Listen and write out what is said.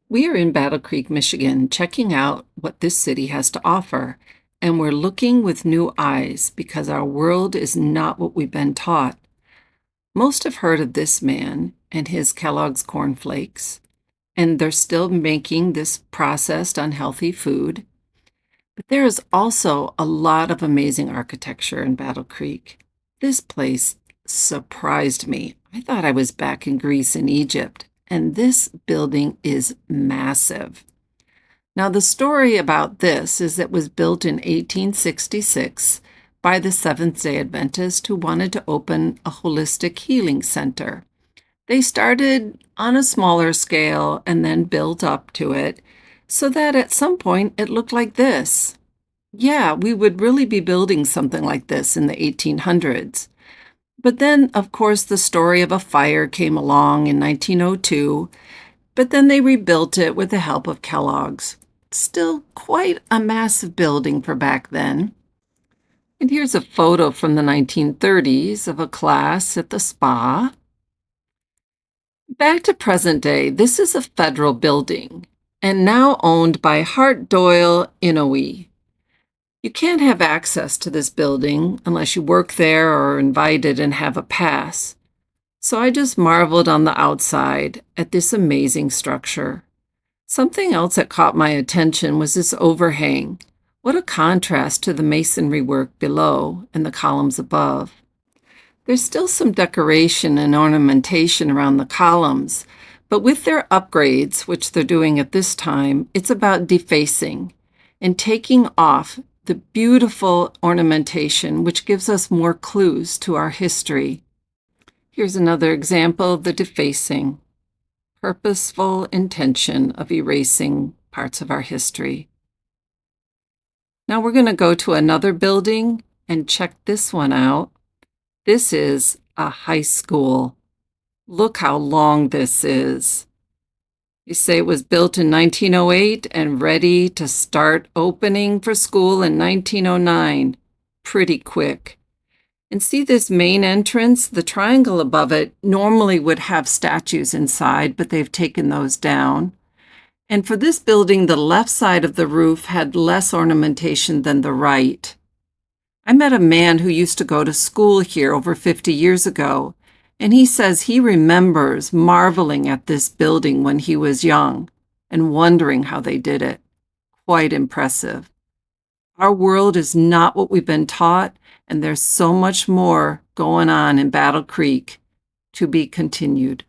We are in Battle Creek, Michigan, checking out what this city has to offer, and we're looking with new eyes because our world is not what we've been taught. Most have heard of this man and his Kellogg's cornflakes, and they're still making this processed, unhealthy food. But there is also a lot of amazing architecture in Battle Creek. This place surprised me. I thought I was back in Greece and Egypt, and this building is massive. Now, the story about this is it was built in 1866 by the Seventh-day Adventists who wanted to open a holistic healing center. They started on a smaller scale and then built up to it so that at some point it looked like this. Yeah, we would really be building something like this in the 1800s. But then, of course, the story of a fire came along in 1902, but then they rebuilt it with the help of Kellogg's. Still quite a massive building for back then. And here's a photo from the 1930s of a class at the spa. Back to present day, this is a federal building and now owned by Hart Doyle Inouye. You can't have access to this building unless you work there or are invited and have a pass. So I just marveled on the outside at this amazing structure. Something else that caught my attention was this overhang. What a contrast to the masonry work below and the columns above. There's still some decoration and ornamentation around the columns, but with their upgrades, which they're doing at this time, it's about defacing and taking off the beautiful ornamentation, which gives us more clues to our history. Here's another example of the defacing, purposeful intention of erasing parts of our history. Now we're going to go to another building and check this one out. This is a high school. Look how long this is. You say it was built in 1908 and ready to start opening for school in 1909. Pretty quick. And see this main entrance? The triangle above it normally would have statues inside, but they've taken those down. And for this building, the left side of the roof had less ornamentation than the right. I met a man who used to go to school here over 50 years ago, and he says he remembers marveling at this building when he was young and wondering how they did it. Quite impressive. Our world is not what we've been taught, and there's so much more going on in Battle Creek to be continued.